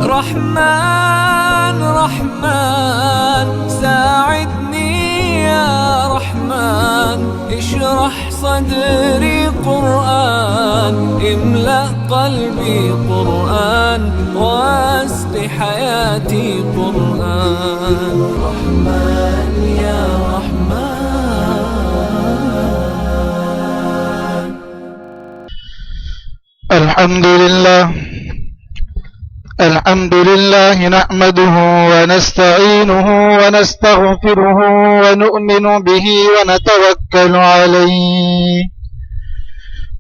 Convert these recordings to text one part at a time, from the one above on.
رحمن رحمن ساعدني يا رحمن، اشرح صدري قرآن، املأ قلبي قرآن، واسق حياتي قرآن. رحمن يا رحمن. الحمد لله نحمده ونستعينه ونستغفره ونؤمن به ونتوكل عليه،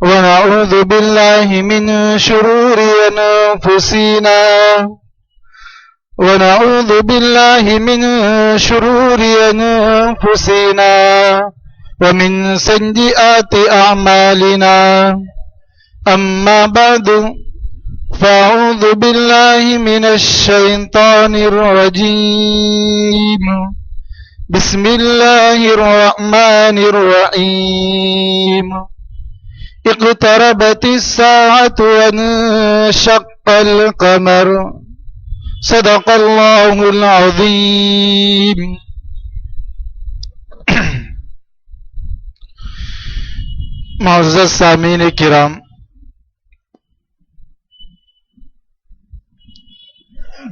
ونعوذ بالله من شرور أنفسنا ومن سيئات أعمالنا. أما بعد، فأعوذ بالله من الشيطان الرجيم. بسم الله الرحمن الرحيم. اقتربت الساعة وانشق القمر. صدق الله العظيم. معزز سامعین کرام،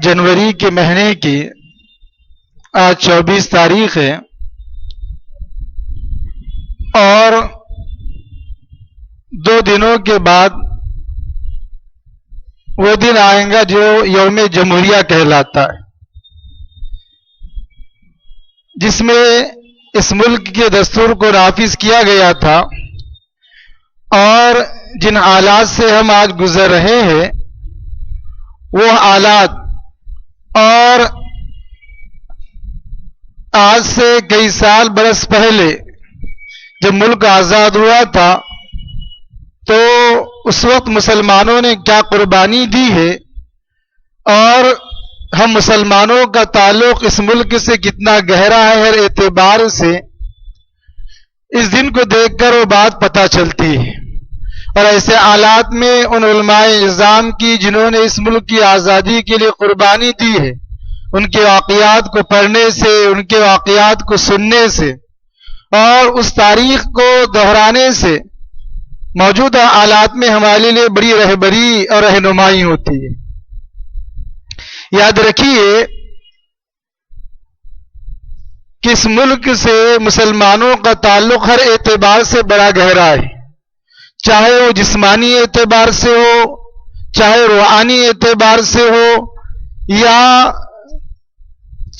جنوری کے مہینے کی آج 24 تاریخ ہے، اور 2 دنوں کے بعد وہ دن آئے گا جو یوم جمہوریہ کہلاتا ہے، جس میں اس ملک کے دستور کو نافذ کیا گیا تھا، اور جن حالات سے ہم آج گزر رہے ہیں وہ حالات، اور آج سے کئی سال برس پہلے جب ملک آزاد ہوا تھا تو اس وقت مسلمانوں نے کیا قربانی دی ہے، اور ہم مسلمانوں کا تعلق اس ملک سے کتنا گہرا ہے ہر اعتبار سے، اس دن کو دیکھ کر وہ بات پتہ چلتی ہے. اور ایسے حالات میں ان علماء نظام کی جنہوں نے اس ملک کی آزادی کے لیے قربانی دی ہے، ان کے واقعات کو پڑھنے سے، ان کے واقعات کو سننے سے، اور اس تاریخ کو دہرانے سے موجودہ حالات میں ہمارے لیے بڑی رہبری اور رہنمائی ہوتی ہے. یاد رکھیے کہ اس ملک سے مسلمانوں کا تعلق ہر اعتبار سے بڑا گہرا ہے، چاہے وہ جسمانی اعتبار سے ہو، چاہے روحانی اعتبار سے ہو، یا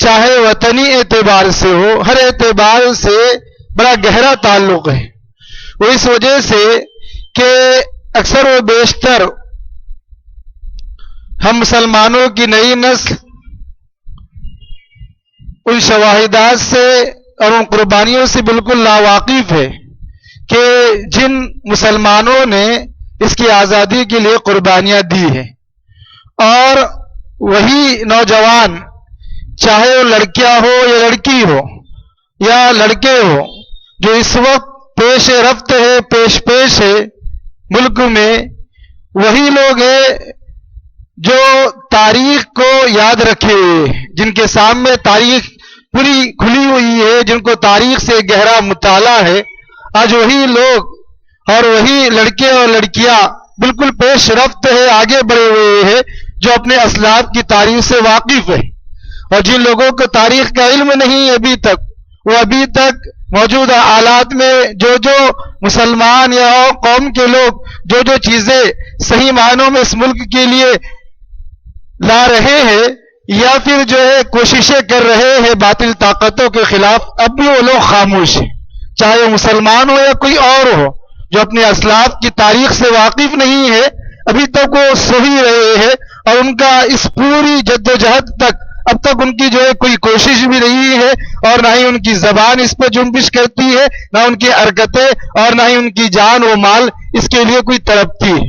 چاہے وطنی اعتبار سے ہو، ہر اعتبار سے بڑا گہرا تعلق ہے. وہ اس وجہ سے کہ اکثر و بیشتر ہم مسلمانوں کی نئی نسل ان شواہدات سے اور ان قربانیوں سے بالکل لاواقف ہے کہ جن مسلمانوں نے اس کی آزادی کے لیے قربانیاں دی ہیں، اور وہی نوجوان، چاہے وہ لڑکیاں ہو یا لڑکی ہو یا لڑکے ہو، جو اس وقت پیش رفت ہے، پیش ہے ملک میں، وہی لوگ ہیں جو تاریخ کو یاد رکھے ہوئے، جن کے سامنے تاریخ پوری کھلی ہوئی ہے، جن کو تاریخ سے گہرا مطالعہ ہے. آج وہی لوگ اور وہی لڑکے اور لڑکیاں بالکل پیش رفت ہے، آگے بڑھے ہوئے ہیں، جو اپنے اسلاف کی تاریخ سے واقف ہے. اور جن لوگوں کو تاریخ کا علم نہیں ابھی تک، وہ ابھی تک موجودہ حالات میں جو مسلمان یا اور قوم کے لوگ جو چیزیں صحیح معنوں میں اس ملک کے لیے لا رہے ہیں، یا پھر جو ہے کوششیں کر رہے ہیں باطل طاقتوں کے خلاف، اب بھی وہ لوگ خاموش ہیں، چاہے وہ مسلمان ہو یا کوئی اور ہو، جو اپنے اسلاف کی تاریخ سے واقف نہیں ہے، ابھی تک وہ سو ہی رہے ہیں. اور ان کا اس پوری جدوجہد تک اب تک ان کی جو ہے کوئی کوشش بھی نہیں ہے، اور نہ ہی ان کی زبان اس پہ جنبش کرتی ہے، نہ ان کی حرکتیں، اور نہ ہی ان کی جان و مال اس کے لیے کوئی تڑپتی ہے.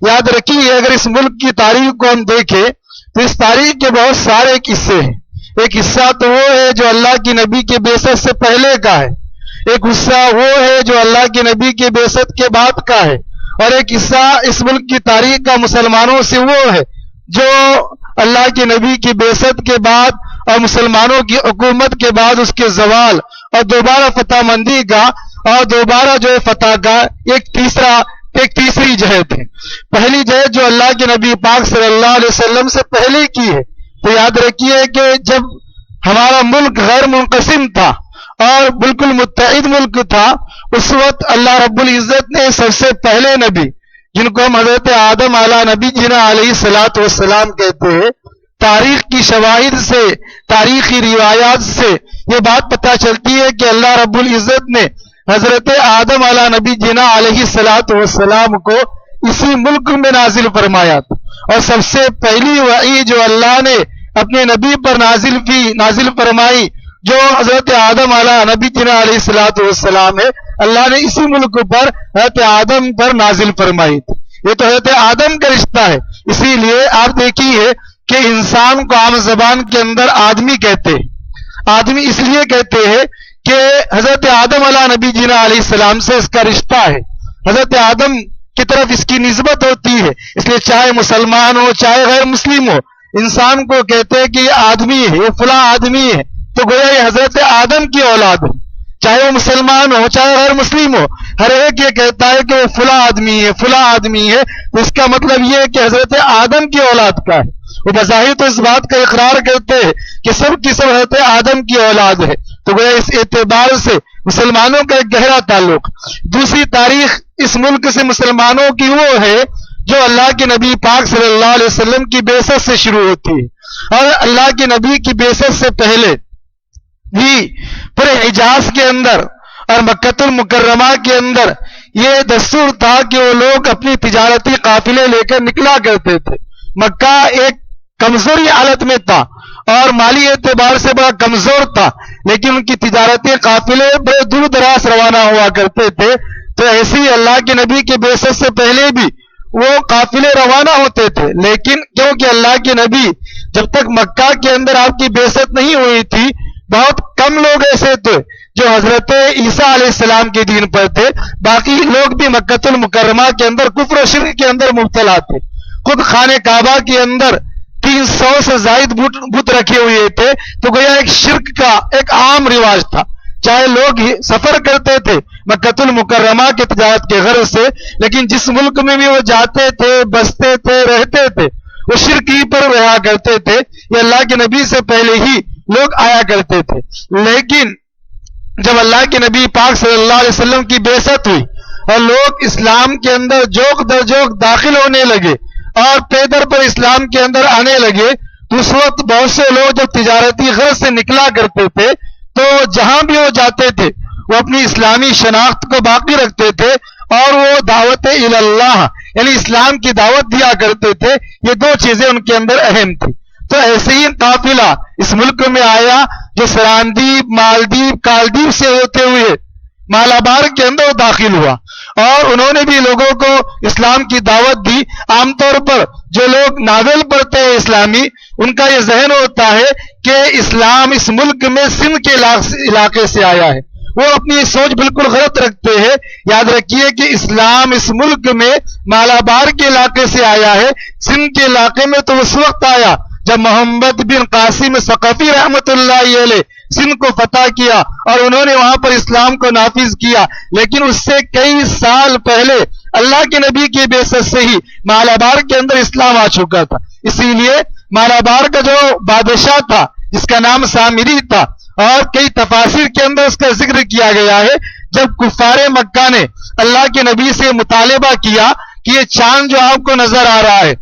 یاد رکھیے، اگر اس ملک کی تاریخ کو ہم دیکھیں تو اس تاریخ کے بہت سارے قصے ہیں. ایک حصہ تو وہ ہے جو اللہ کی نبی کے بعثت سے پہلے کا ہے، ایک حصہ وہ ہے جو اللہ کے نبی کے بعثت کے بعد کا ہے، اور ایک حصہ اس ملک کی تاریخ کا مسلمانوں سے وہ ہے جو اللہ کے نبی کی بعثت کے بعد اور مسلمانوں کی حکومت کے بعد اس کے زوال اور دوبارہ فتح مندی کا اور دوبارہ جو فتح کا ایک تیسری جہد ہے. پہلی جہد جو اللہ کے نبی پاک صلی اللہ علیہ وسلم سے پہلے کی ہے. تو یاد رکھیے کہ جب ہمارا ملک غیر منقسم تھا اور بالکل متحد ملک تھا، اس وقت اللہ رب العزت نے سب سے پہلے نبی، جن کو ہم حضرت آدم علیہ نبی جنا علیہ الصلوۃ والسلام کہتے ہیں، تاریخ کی شواہد سے، تاریخی روایات سے یہ بات پتہ چلتی ہے کہ اللہ رب العزت نے حضرت آدم علیہ نبی جنا علیہ الصلوۃ والسلام کو اسی ملک میں نازل فرمایا تھا. اور سب سے پہلی وحی جو اللہ نے اپنے نبی پر نازل فرمائی، جو حضرت آدم علیہ نبی جنا علیہ الصلوۃ والسلام ہے، اللہ نے اسی ملک پر حضرت آدم پر نازل فرمائی تھی. یہ تو حضرت آدم کا رشتہ ہے. اسی لیے آپ دیکھیے کہ انسان کو عام زبان کے اندر آدمی کہتے ہیں. آدمی اس لیے کہتے ہیں کہ حضرت آدم علیہ نبی جنا علیہ السلام سے اس کا رشتہ ہے، حضرت آدم کی طرف اس کی نسبت ہوتی ہے. اس لیے چاہے مسلمان ہو چاہے غیر مسلم ہو، انسان کو کہتے ہیں کہ یہ آدمی ہے، یہ فلاں آدمی ہے، تو گویا یہ حضرت آدم کی اولاد ہے. چاہے وہ مسلمان ہو چاہے غیر مسلم ہو، ہر ایک یہ کہتا ہے کہ وہ فلاں آدمی ہے، فلاں آدمی ہے. تو اس کا مطلب یہ ہے کہ حضرت آدم کی اولاد کا ہے. وہ بظاہر تو اس بات کا اقرار کرتے ہیں کہ سب کی سب حضرت آدم کی اولاد ہے. تو گویا اس اعتبار سے مسلمانوں کا ایک گہرا تعلق. دوسری تاریخ اس ملک سے مسلمانوں کی وہ ہے جو اللہ کے نبی پاک صلی اللہ علیہ وسلم کی بعثت سے شروع ہوتی ہے. اور اللہ کے نبی کی بعثت سے پہلے بھی پورے حجاز کے اندر اور مکۃ المکرمہ کے اندر یہ دستور تھا کہ وہ لوگ اپنی تجارتی قافلے لے کر نکلا کرتے تھے. مکہ ایک کمزوری حالت میں تھا اور مالی اعتبار سے بڑا کمزور تھا، لیکن ان کی تجارتی قافلے بڑے دور دراز روانہ ہوا کرتے تھے. تو ایسے ہی اللہ کے نبی کی بعثت سے پہلے بھی وہ قافلے روانہ ہوتے تھے، لیکن کیونکہ اللہ کے نبی جب تک مکہ کے اندر آپ کی بعثت نہیں ہوئی تھی، بہت کم لوگ ایسے تھے جو حضرت عیسیٰ علیہ السلام کے دین پر تھے. باقی لوگ بھی مکۃ المکرمہ کے اندر کفر و شرک کے اندر مبتلا تھے. خود خانہ کعبہ کے اندر 300 سے زائد بت رکھے ہوئے تھے. تو گویا ایک شرک کا ایک عام رواج تھا. چاہے لوگ سفر کرتے تھے مکۃ المکرمہ کے تجارت کے غرض سے، لیکن جس ملک میں بھی وہ جاتے تھے، بستے تھے، رہتے تھے، وہ شرک ہی پر رہا کرتے تھے. یہ اللہ کے نبی سے پہلے ہی لوگ آیا کرتے تھے. لیکن جب اللہ کے نبی پاک صلی اللہ علیہ وسلم کی بعثت ہوئی اور لوگ اسلام کے اندر جوک در جوک داخل ہونے لگے اور پیدر پر اسلام کے اندر آنے لگے، تو اس وقت بہت سے لوگ جو تجارتی غرض سے نکلا کرتے تھے، تو جہاں بھی وہ جاتے تھے وہ اپنی اسلامی شناخت کو باقی رکھتے تھے اور وہ دعوت اللہ یعنی اسلام کی دعوت دیا کرتے تھے. یہ دو چیزیں ان کے اندر اہم تھی. تو ایسے ہی قافلہ اس ملک میں آیا جو سراندیپ، مالدیپ، کالدیپ سے ہوتے ہوئے مالابار کے اندر داخل ہوا اور انہوں نے بھی لوگوں کو اسلام کی دعوت دی. عام طور پر جو لوگ ناول پڑھتے ہیں اسلامی، ان کا یہ ذہن ہوتا ہے کہ اسلام اس ملک میں سندھ کے علاقے سے آیا ہے. وہ اپنی سوچ بالکل غلط رکھتے ہیں. یاد رکھیے کہ اسلام اس ملک میں مالابار کے علاقے سے آیا ہے. سندھ کے علاقے میں تو اس وقت آیا جب محمد بن قاسم ثقفی رحمۃ اللہ علیہ سندھ کو فتح کیا اور انہوں نے وہاں پر اسلام کو نافذ کیا. لیکن اس سے کئی سال پہلے اللہ کے نبی کی بعثت سے ہی مالابار کے اندر اسلام آ چکا تھا. اسی لیے مالابار کا جو بادشاہ تھا جس کا نام سامری تھا، اور کئی تفاسیر کے اندر اس کا ذکر کیا گیا ہے، جب کفار مکہ نے اللہ کے نبی سے مطالبہ کیا کہ یہ چاند جو آپ کو نظر آ رہا ہے،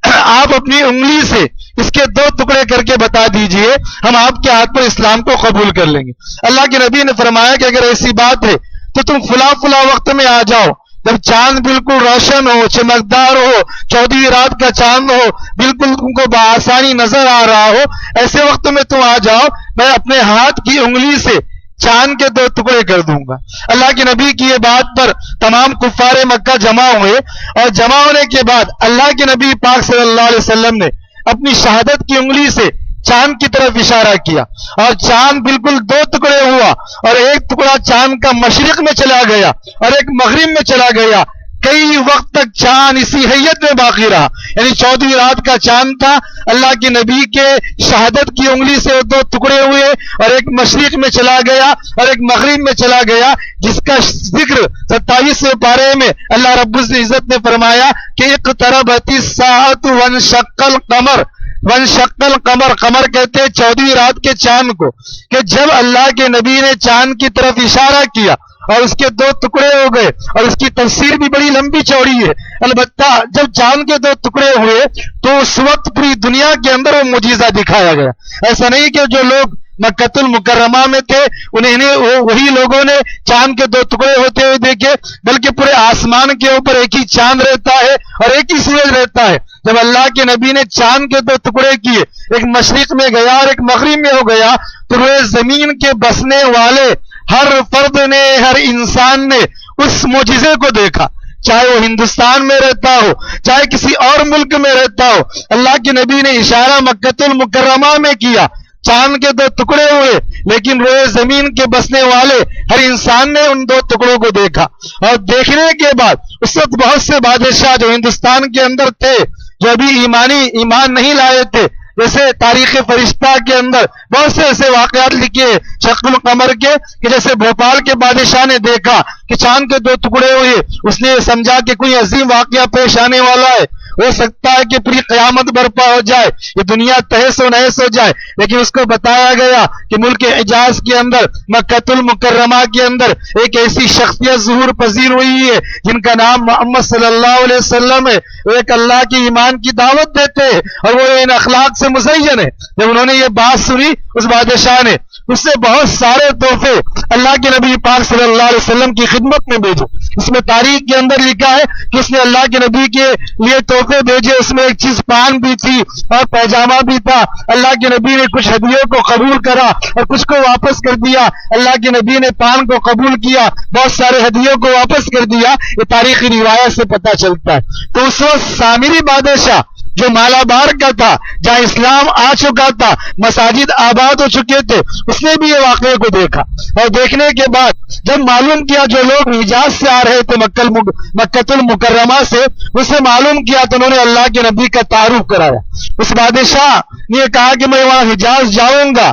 آپ اپنی انگلی سے اس کے 2 ٹکڑے کر کے بتا دیجئے، ہم آپ کے ہاتھ پر اسلام کو قبول کر لیں گے. اللہ کے نبی نے فرمایا کہ اگر ایسی بات ہے تو تم فلاں وقت میں آ جاؤ، جب چاند بالکل روشن ہو، چمکدار ہو، 14ویں رات کا چاند ہو، بالکل تم کو بآسانی نظر آ رہا ہو، ایسے وقت میں تم آ جاؤ، میں اپنے ہاتھ کی انگلی سے چاند کے 2 ٹکڑے کر دوں گا. اللہ کے نبی کی یہ بات پر تمام کفار مکہ جمع ہوئے اور جمع ہونے کے بعد اللہ کے نبی پاک صلی اللہ علیہ وسلم نے اپنی شہادت کی انگلی سے چاند کی طرف اشارہ کیا اور چاند بالکل 2 ٹکڑے ہوا اور ایک ٹکڑا چاند کا مشرق میں چلا گیا اور ایک مغرب میں چلا گیا. کئی وقت تک چاند اسی حیت میں باقی رہا، یعنی 14ویں رات کا چاند تھا، اللہ کے نبی کے شہادت کی انگلی سے دو ٹکڑے ہوئے اور ایک مشرق میں چلا گیا اور ایک مغرب میں چلا گیا، جس کا ذکر 27ویں پارے میں اللہ رب العزت نے فرمایا کہ اقتربت الساعۃ وانشق القمر، وانشق القمر، قمر کہتے ہیں 14ویں رات کے چاند کو، کہ جب اللہ کے نبی نے چاند کی طرف اشارہ کیا اور اس کے دو ٹکڑے ہو گئے، اور اس کی تفسیر بھی بڑی لمبی چوڑی ہے، البتہ جب چاند کے دو ٹکڑے ہوئے تو اس وقت پوری دنیا کے اندر وہ معجزہ دکھایا گیا۔ ایسا نہیں کہ جو لوگ مکۃ المکرمہ میں تھے وہی لوگوں نے چاند کے دو ٹکڑے ہوتے ہوئے دیکھے، بلکہ پورے آسمان کے اوپر ایک ہی چاند رہتا ہے اور ایک ہی سورج رہتا ہے۔ جب اللہ کے نبی نے چاند کے دو ٹکڑے کیے، ایک مشرق میں گیا اور ایک مغرب میں ہو گیا، تو روئے زمین کے بسنے والے ہر فرد نے، ہر انسان نے اس معجزے کو دیکھا، چاہے وہ ہندوستان میں رہتا ہو، چاہے کسی اور ملک میں رہتا ہو۔ اللہ کے نبی نے اشارہ مکۃ المکرمہ میں کیا، چاند کے دو ٹکڑے ہوئے، لیکن روئے زمین کے بسنے والے ہر انسان نے ان دو ٹکڑوں کو دیکھا، اور دیکھنے کے بعد اس وقت بہت سے بادشاہ جو ہندوستان کے اندر تھے، جو ابھی ایمان نہیں لائے تھے، جیسے تاریخ فرشتہ کے اندر بہت سے ایسے واقعات لکھے شق القمر کے، کہ جیسے بھوپال کے بادشاہ نے دیکھا کہ چاند کے دو ٹکڑے ہوئے، اس نے سمجھا کہ کوئی عظیم واقعہ پیش آنے والا ہے، ہو سکتا ہے کہ پوری قیامت برپا ہو جائے، یہ دنیا تہس و نہس ہو جائے، لیکن اس کو بتایا گیا کہ ملک حجاز کے اندر، مکۃ المکرمہ کے اندر ایک ایسی شخصیت ظہور پذیر ہوئی ہے جن کا نام محمد صلی اللہ علیہ وسلم ہے، وہ ایک اللہ کی ایمان کی دعوت دیتے ہیں اور وہ ان اخلاق سے مزین ہے۔ جب انہوں نے یہ بات سنی، اس بادشاہ نے اس سے بہت سارے تحفے اللہ کے نبی پاک صلی اللہ علیہ وسلم کی خدمت میں بھیجے۔ اس میں تاریخ کے اندر لکھا ہے کہ اس نے اللہ کے نبی کے لیے تحفے بھیجے، اس میں ایک چیز پان بھی تھی اور پیجامہ بھی تھا۔ اللہ کے نبی نے کچھ ہدیوں کو قبول کرا اور کچھ کو واپس کر دیا۔ اللہ کے نبی نے پان کو قبول کیا، بہت سارے ہدیوں کو واپس کر دیا، یہ تاریخی روایت سے پتہ چلتا ہے۔ تو اس وقت سامری بادشاہ جو مالابار کا تھا، جہاں اسلام آ چکا تھا، مساجد آباد ہو چکے تھے، اس نے بھی یہ واقعے کو دیکھا، اور دیکھنے کے بعد جب معلوم کیا جو لوگ حجاز سے آ رہے تھے مکۃ المکرمہ سے، اس سے معلوم کیا تو انہوں نے اللہ کے نبی کا تعارف کرایا۔ اس بادشاہ نے کہا کہ میں وہاں حجاز جاؤں گا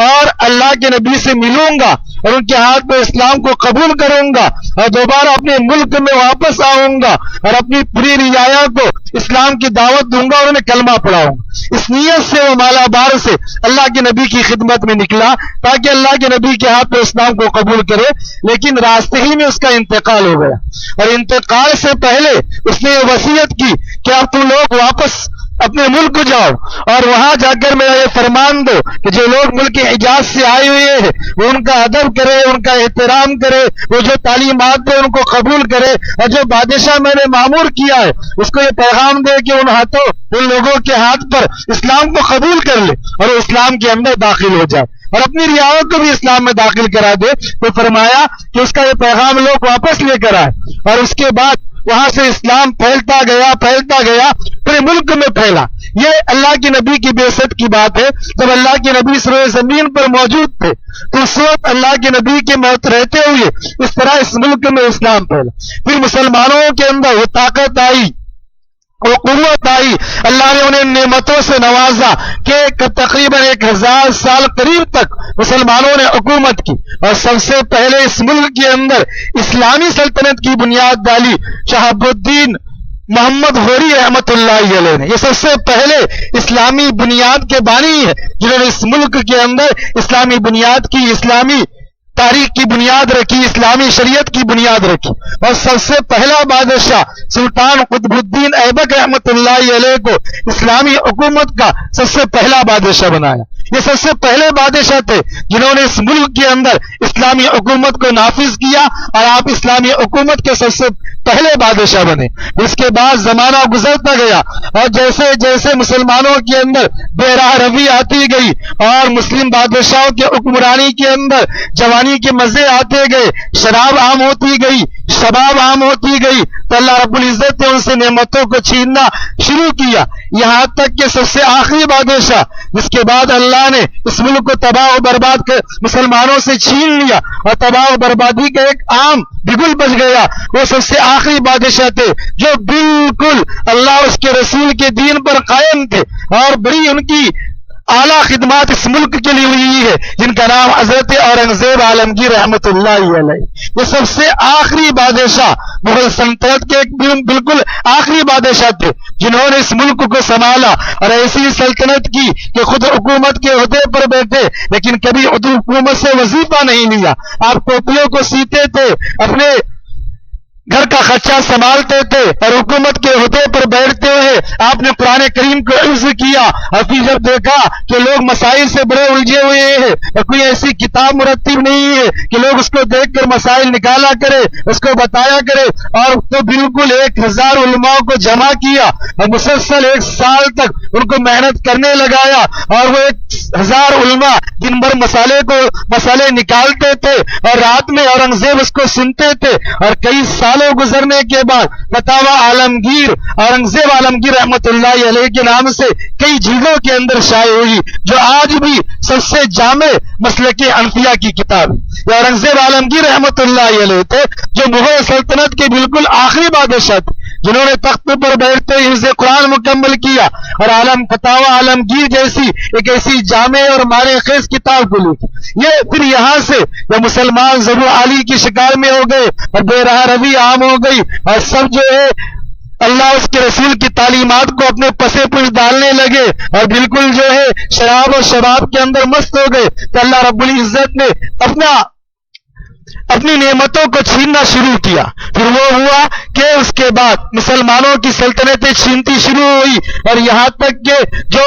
اور اللہ کے نبی سے ملوں گا اور ان کے ہاتھ میں اسلام کو قبول کروں گا اور دوبارہ اپنے ملک میں واپس آؤں گا اور اپنی پوری رعایا کو اسلام کی دعوت دوں گا اور انہیں کلمہ پڑھاؤں گا۔ اس نیت سے وہ مالابار سے اللہ کے نبی کی خدمت میں نکلا تاکہ اللہ کے نبی کے ہاتھ میں اسلام کو قبول کرے، لیکن راستے ہی میں اس کا انتقال ہو گیا، اور انتقال سے پہلے اس نے یہ وصیت کی کہ اب تم لوگ واپس اپنے ملک جاؤ اور وہاں جا کر میرا یہ فرمان دو کہ جو لوگ ملک حجاز سے آئے ہوئے ہیں وہ ان کا ادب کرے، ان کا احترام کرے، وہ جو تعلیمات دے ان کو قبول کرے، اور جو بادشاہ میں نے مامور کیا ہے اس کو یہ پیغام دے کہ ان لوگوں کے ہاتھ پر اسلام کو قبول کر لے اور وہ اسلام کے اندر داخل ہو جائے اور اپنی رعایا کو بھی اسلام میں داخل کرا دے۔ تو فرمایا کہ اس کا یہ پیغام لوگ واپس لے کر آئے، اور اس کے بعد وہاں سے اسلام پھیلتا گیا پورے ملک میں پھیلا۔ یہ اللہ کے نبی کی بعثت کی بات ہے۔ جب اللہ کے نبی سروئے زمین پر موجود تھے تو اس وقت اللہ کے نبی کے موت رہتے ہوئے اس طرح اس ملک میں اسلام پھیلا۔ پھر مسلمانوں کے اندر وہ طاقت آئی، وہ قوت آئی، اللہ نے انہیں نعمتوں سے نوازا کہ تقریباً 1000 سال قریب تک مسلمانوں نے حکومت کی، اور سب سے پہلے اس ملک کے اندر اسلامی سلطنت کی بنیاد ڈالی شہاب الدین محمد غوری رحمت اللہ علیہ نے۔ یہ سب سے پہلے اسلامی بنیاد کے بانی ہے جنہوں نے اس ملک کے اندر اسلامی بنیاد کی، اسلامی تاریخ کی بنیاد رکھی، اسلامی شریعت کی بنیاد رکھی، اور سب سے پہلا بادشاہ سلطان قطب الدین ایبک رحمت اللہ علیہ کو اسلامی حکومت کا سب سے پہلا بادشاہ بنایا۔ یہ سب سے پہلے بادشاہ تھے جنہوں نے اس ملک کے اندر اسلامی حکومت کو نافذ کیا، اور آپ اسلامی حکومت کے سب سے پہلے بادشاہ بنے۔ اس کے بعد زمانہ گزرتا گیا، اور جیسے جیسے مسلمانوں کے اندر بے راہ روی آتی گئی اور مسلم بادشاہوں کے حکمرانی کے اندر جوانی کے مزے آتے گئے، شراب عام ہوتی گئی، شباب عام ہوتی گئی، تو اللہ رب العزت نے ان سے نعمتوں کو چھیننا شروع کیا۔ یہاں تک کہ سب سے آخری بادشاہ جس کے بعد اللہ نے اس ملک کو تباہ و برباد کر مسلمانوں سے چھین لیا اور تباہ و بربادی کا ایک عام بگل بچ گیا، وہ سب سے آخری بادشاہ تھے جو بالکل اللہ اس کے رسول کے دین پر قائم تھے، اور بڑی ان کی اعلیٰ خدمات اس ملک کے لیے ہوئی ہے، جن کا نام حضرت اورنگزیب عالمگیر رحمۃ اللہ علیہ۔ یہ سب سے آخری بادشاہ مغل سلطنت کے ایک بالکل آخری بادشاہ تھے جنہوں نے اس ملک کو سنبھالا، اور ایسی سلطنت کی کہ خود حکومت کے عہدے پر بیٹھے لیکن کبھی حکومت سے وظیفہ نہیں لیا۔ آپ ٹوپیوں کو سیتے تھے، اپنے گھر کا خرچہ سنبھالتے تھے، اور حکومت کے عہدے پر بیٹھتے ہوئے آپ نے قرآن کریم کو حفظ کیا، اور پھر جب دیکھا کہ لوگ مسائل سے بڑے الجھے ہوئے ہیں اور کوئی ایسی کتاب مرتب نہیں ہے کہ لوگ اس کو دیکھ کر مسائل نکالا کرے، اس کو بتایا کرے، اور تو بالکل 1000 علماء کو جمع کیا اور مسلسل 1 سال تک ان کو محنت کرنے لگایا، اور وہ 1000 علماء دن بھر مسئلے نکالتے تھے، اور رات میں اورنگزیب اس کو سنتے تھے، اور کئی سالوں گزرنے کے بعد فتاوی عالمگیر اورنگزیب عالمگیر رحمت اللہ علیہ کے نام سے کئی جلدوں کے اندر شائع ہوئی، جو آج بھی سب سے جامع مسلک حنفیہ کی کتاب ہے۔ یہ اورنگزیب عالمگیر رحمت اللہ علیہ تھے جو مغل سلطنت کے بالکل آخری بادشاہ تھے، جنہوں نے تخت پر بیٹھتے ہی حفظ قرآن مکمل کیا، اور فتاوی عالمگیر جیسی ایک ایسی جامع اور معنی خیز کتاب کو لکھی۔ یہ پھر یہاں سے وہ مسلمان ضرور عالی کی شکار میں ہو گئے، اور بے راہ روی عام ہو گئی، اور سب جو ہے اللہ اس کے رسول کی تعلیمات کو اپنے پسے پوش ڈالنے لگے، اور بالکل جو ہے شراب اور شباب کے اندر مست ہو گئے، تو اللہ رب العزت نے اپنی نعمتوں کو چھیننا شروع کیا۔ پھر وہ ہوا کہ اس کے بعد مسلمانوں کی سلطنتیں چھینتی شروع ہوئی، اور یہاں تک کہ جو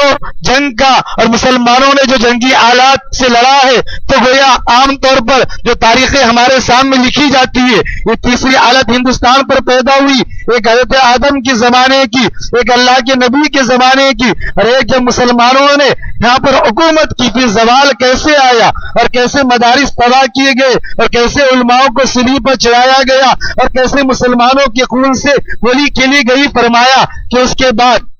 جنگ کا اور مسلمانوں نے جو جنگی آلات سے لڑا ہے، تو گویا عام طور پر جو تاریخیں ہمارے سامنے لکھی جاتی ہے، یہ تیسری حالت ہندوستان پر پیدا ہوئی، ایک حضرت آدم کے زمانے کی، ایک اللہ کے نبی کے زمانے کی، اور ایک جب مسلمانوں نے یہاں پر حکومت کی، پھر زوال کیسے آیا اور کیسے مدارس تباہ کیے گئے اور کیسے علماءوں کو صلیب پر چڑھایا گیا اور کیسے مسلمانوں کے خون سے گولی کھیلی گئی۔ فرمایا کہ اس کے بعد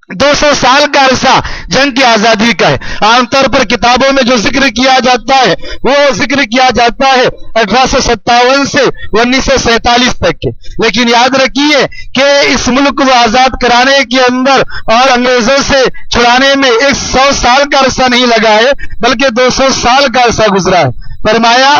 200 سال کا عرصہ جنگ کی آزادی کا ہے۔ عام طور پر کتابوں میں جو ذکر کیا جاتا ہے وہ ذکر کیا جاتا ہے 1857 سے 1947 تک کے، لیکن یاد رکھیے کہ اس ملک کو آزاد کرانے کے اندر اور انگریزوں سے چھڑانے میں 100 سال کا عرصہ نہیں لگا ہے، بلکہ 200 سال کا عرصہ گزرا ہے۔ فرمایا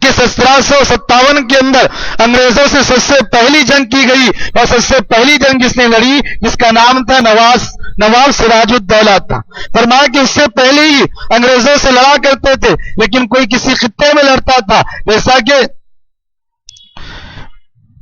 کہ 1757 کے اندر انگریزوں سے سب سے پہلی جنگ کی گئی، اور سب سے پہلی جنگ جس نے لڑی جس کا نام تھا نواب سراج الدولہ تھا۔ فرمایا کہ اس سے پہلے ہی انگریزوں سے لڑا کرتے تھے، لیکن کوئی کسی خطے میں لڑتا تھا، جیسا کہ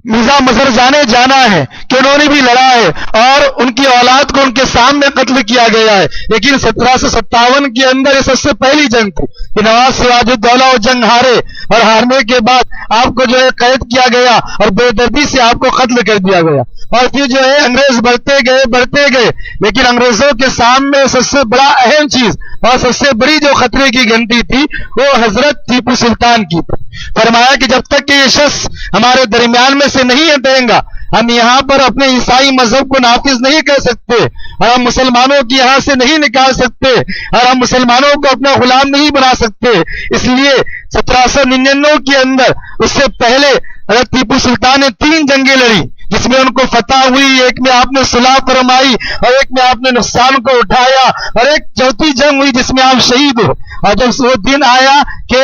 مرزا مظہر جانا ہے کہ انہوں نے بھی لڑا ہے اور ان کی اولاد کو ان کے سامنے قتل کیا گیا ہے، لیکن 1757 کے اندر یہ سب سے پہلی جنگ تھی کہ نواب سراج الدولہ وہ جنگ ہارے، اور ہارنے کے بعد آپ کو جو ہے قید کیا گیا اور بے دردی سے آپ کو قتل کر دیا گیا، اور پھر جو ہے انگریز بڑھتے گئے، لیکن انگریزوں کے سامنے سب سے بڑا اہم چیز اور سب سے بڑی جو خطرے کی گھنٹی تھی وہ حضرت ٹیپو سلطان کی تھی۔ فرمایا کہ جب تک کہ یہ شخص ہمارے درمیان میں سے نہیں ہٹیں گا، ہم یہاں پر اپنے عیسائی مذہب کو نافذ نہیں کر سکتے، اور ہم مسلمانوں کی یہاں سے نہیں نکال سکتے، اور ہم مسلمانوں کو اپنا غلام نہیں بنا سکتے۔ اس لیے 1799 کے اندر اس سے پہلے حضرت ٹیپو سلطان نے 3 جنگیں لڑی، جس میں ان کو فتح ہوئی، ایک میں آپ نے صلح فرمائی اور ایک میں آپ نے نقصان کو اٹھایا، اور ایک چوتھی جنگ ہوئی جس میں آپ شہید ہوئے۔ اور جب وہ دن آیا کہ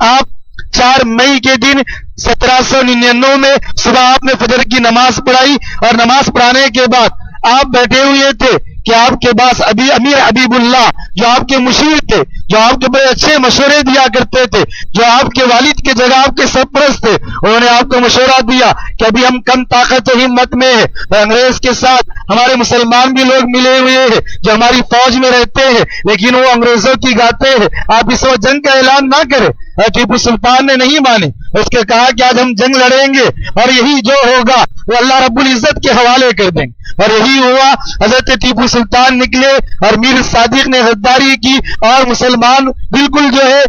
آپ 4 مئی کے دن 1799 میں صبح آپ نے فجر کی نماز پڑھائی، اور نماز پڑھانے کے بعد آپ بیٹھے ہوئے تھے کہ آپ کے پاس امیر حبیب اللہ جو آپ کے مشیر تھے، جو آپ کے بڑے اچھے مشورے دیا کرتے تھے، جو آپ کے والد کے جگہ آپ کے سرپرست تھے، انہوں نے آپ کو مشورہ دیا کہ ابھی ہم کم طاقت و ہمت میں ہیں، اور انگریز کے ساتھ ہمارے مسلمان بھی لوگ ملے ہوئے ہیں جو ہماری فوج میں رہتے ہیں، لیکن وہ انگریزوں کی گاتے ہیں، آپ اس وقت جنگ کا اعلان نہ کریں۔ ٹیپو سلطان نے نہیں مانی، اس کے کہا کہ آج ہم جنگ لڑیں گے اور یہی جو ہوگا وہ اللہ رب العزت کے حوالے کر دیں گے، اور یہی ہوا۔ حضرت ٹیپو سلطان نکلے اور میر صادق نے غداری کی، اور مسلمان بالکل جو ہے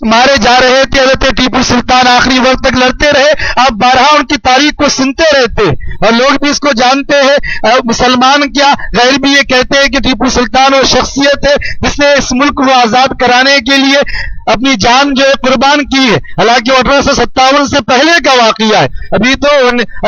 مارے جا رہے تھے، حضرت ٹیپو سلطان آخری وقت تک لڑتے رہے، آپ بارہا ان کی تاریخ کو سنتے رہتے اور لوگ بھی اس کو جانتے ہیں، مسلمان کیا غیر بھی یہ کہتے ہیں کہ ٹیپو سلطان وہ شخصیت ہے جس نے اس ملک کو آزاد کرانے کے لیے اپنی جان جو ہے قربان کی ہے، حالانکہ وہ 1857 سے پہلے کا واقعہ ہے، ابھی تو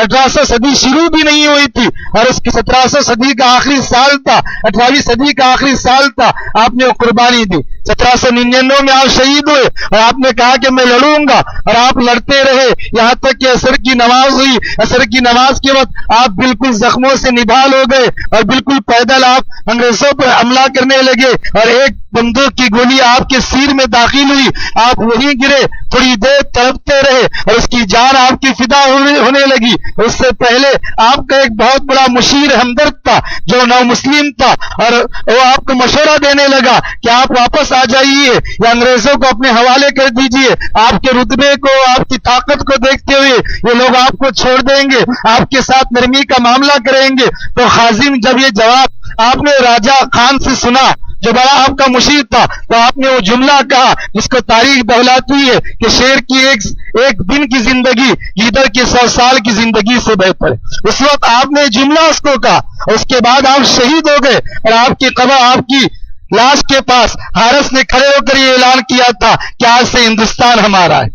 1800 صدی شروع بھی نہیں ہوئی تھی اور اس کی 1700 صدی کا آخری سال تھا، 18ویں صدی کا آخری سال تھا، آپ نے وہ قربانی دی۔ 1799 میں آپ شہید ہوئے اور آپ نے کہا کہ میں لڑوں گا اور آپ لڑتے رہے یہاں تک کہ عصر کی نماز ہوئی۔ عصر کی نماز کے وقت آپ بالکل زخموں سے نبال ہو گئے اور بالکل پیدل آپ انگریزوں پر حملہ کرنے لگے اور ایک بندوق کی گولی آپ کے سیر میں داخل ہوئی، آپ وہیں گرے، تھوڑی دیر تڑپتے رہے اور اس کی جان آپ کی فدا ہونے لگی۔ اس سے پہلے آپ کا ایک بہت بڑا مشیر ہمدرد تھا جو نو مسلم تھا اور وہ آپ کو مشورہ دینے لگا کہ آپ واپس آ جائیے یا انگریزوں کو اپنے حوالے کر دیجئے، آپ کے رتبے کو، آپ کی طاقت کو دیکھتے ہوئے یہ لوگ آپ کو چھوڑ دیں گے، آپ کے ساتھ نرمی کا معاملہ کریں گے۔ تو خازن جب یہ جواب آپ نے راجہ خان سے سنا جو بڑا آپ کا مشیر تھا تو آپ نے وہ جملہ کہا جس کو تاریخ دہلاتی ہے کہ شیر کی ایک دن کی زندگی گیدڑ کی 100 سال کی زندگی سے بہتر ہے۔ اس وقت آپ نے جملہ اس کو کہا، اس کے بعد آپ شہید ہو گئے اور آپ کی قبر، آپ کی لاش کے پاس حارس نے کھڑے ہو کر یہ اعلان کیا تھا کہ آج سے ہندوستان ہمارا ہے۔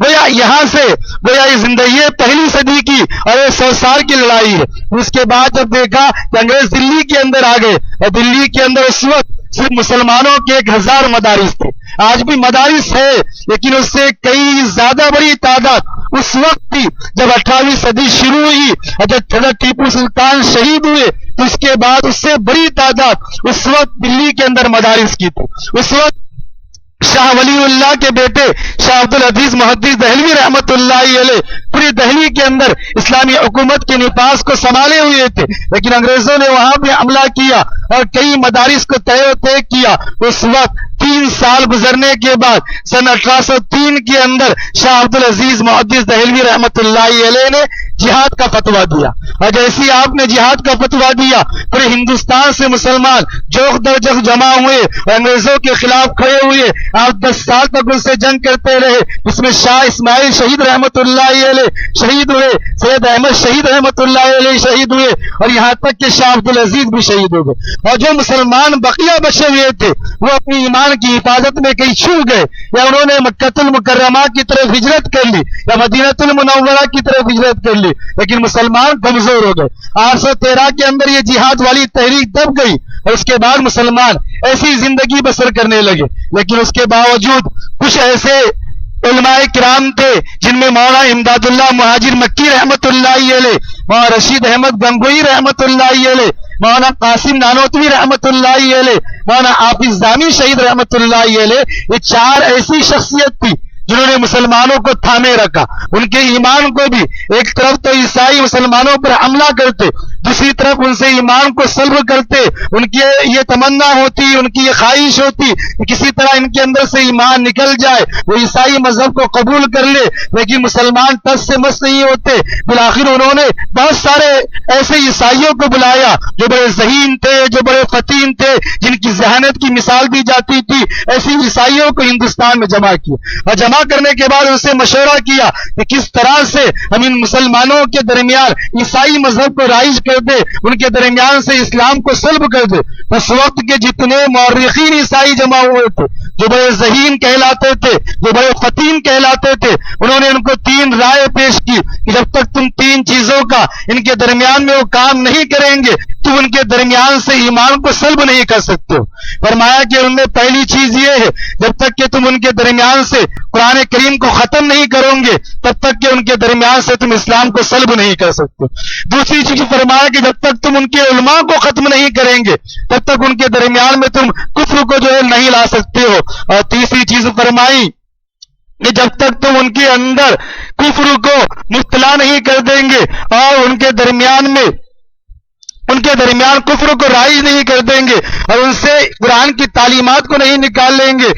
گویا یہاں سے گویا یہ زندگی پہلی صدی کی اور یہ 100 سال کی لڑائی ہے۔ اس کے بعد جب دیکھا کہ انگریز دلی کے اندر آ گئے اور دلی کے اندر اس وقت صرف مسلمانوں کے 1000 مدارس تھے، آج بھی مدارس ہے لیکن اس سے کئی زیادہ بڑی تعداد اس وقت تھی جب 18ویں صدی شروع ہوئی اور جب حضرت ٹیپو سلطان شہید ہوئے تو اس کے بعد اس سے بڑی تعداد اس وقت دلی کے اندر مدارس کی تھی۔ اس وقت شاہ ولی اللہ کے بیٹے شاہ عبد العزیز محدث دہلوی رحمت اللہ علیہ پوری دہلی کے اندر اسلامی حکومت کے نفاذ کو سنبھالے ہوئے تھے، لیکن انگریزوں نے وہاں بھی حملہ کیا اور کئی مدارس کو طے کیا۔ اس وقت 3 سال گزرنے کے بعد سن 1803 کے اندر شاہ عبد العزیز محدث دہلوی رحمت اللہ علیہ نے جہاد کا فتویٰ دیا اور جیسی آپ نے جہاد کا فتویٰ دیا پورے ہندوستان سے مسلمان جوخ در جوخ جمع ہوئے اور انگریزوں کے خلاف کھڑے ہوئے۔ آپ 10 سال تک ان سے جنگ کرتے رہے، اس میں شاہ اسماعیل شہید رحمت اللہ علیہ شہید ہوئے، سید احمد شہید رحمت اللہ علیہ شہید ہوئے اور یہاں تک کہ شاہ عبد العزیز بھی شہید ہو گئے۔ اور جو مسلمان بقیہ بچے ہوئے تھے وہ اپنی ایمان کی حفاظت میں کہیں چھوٹ گئے یا انہوں نے مکہ المکرمہ کی طرف ہجرت کر لی یا مدینہ المنورہ کی طرف ہجرت کر لی، لیکن مسلمان کمزور ہو گئے۔ 813 کے اندر یہ جہاد والی تحریک دب گئی اور اس کے بعد مسلمان ایسی زندگی بسر کرنے لگے، لیکن اس کے باوجود کچھ ایسے علماء کرام تھے جن میں مولانا امداد اللہ مہاجر مکی رحمت اللہ علیہ، مولانا رشید احمد گنگوئی رحمت اللہ علیہ، مولانا قاسم نانوتوی رحمت اللہ علیہ، مولانا حافظ زامی شہید رحمت اللہ علیہ، یہ 4 ایسی شخصیت تھی جنہوں نے مسلمانوں کو تھامے رکھا۔ ان کے ایمان کو بھی ایک طرف تو عیسائی مسلمانوں پر حملہ کرتے، دوسری طرف ان سے ایمان کو سلب کرتے، ان کی یہ تمنا ہوتی، ان کی یہ خواہش ہوتی کہ کسی طرح ان کے اندر سے ایمان نکل جائے، وہ عیسائی مذہب کو قبول کر لے، لیکن مسلمان ٹس سے مس نہیں ہوتے۔ بالآخر انہوں نے بہت سارے ایسے عیسائیوں کو بلایا جو بڑے ذہین تھے، جو بڑے فتین تھے، جن کی ذہانت کی مثال دی جاتی تھی، ایسی عیسائیوں کو ہندوستان میں جمع کیا اور جمع کرنے کے بعد ان سے مشورہ کیا کہ کس طرح سے ہم ان مسلمانوں کے درمیان عیسائی مذہب کو رائج کر دے، ان کے درمیان سے اسلام کو سلب کر دے۔ اس وقت کے جتنے مورخین عیسائی جمع ہوئے تھے جو بڑے ذہین کہلاتے تھے، جو بڑے فتین کہلاتے تھے، انہوں نے ان کو 3 رائے پیش کی کہ جب تک تم 3 چیزوں کا ان کے درمیان میں وہ کام نہیں کریں گے تم ان کے درمیان سے ایمان کو سلب نہیں کر سکتے ہو۔ فرمایا کہ ان میں پہلی چیز یہ ہے جب تک کہ تم ان کے درمیان سے قرآن کریم کو ختم نہیں کرو گے تب تک کہ ان کے درمیان سے تم اسلام کو سلب نہیں کر سکتے۔ دوسری چیز فرمایا کہ جب تک تم ان کے علماء کو ختم نہیں کریں گے تب تک ان کے درمیان میں تم کفر کو جو ہے نہیں لا سکتے ہو۔ اور تیسری چیز فرمائی کہ جب تک تم ان کے اندر کفر کو مبتلا نہیں کر دیں گے اور ان کے درمیان کفر کو رائج نہیں کر دیں گے اور ان سے قرآن کی تعلیمات کو نہیں نکال لیں گے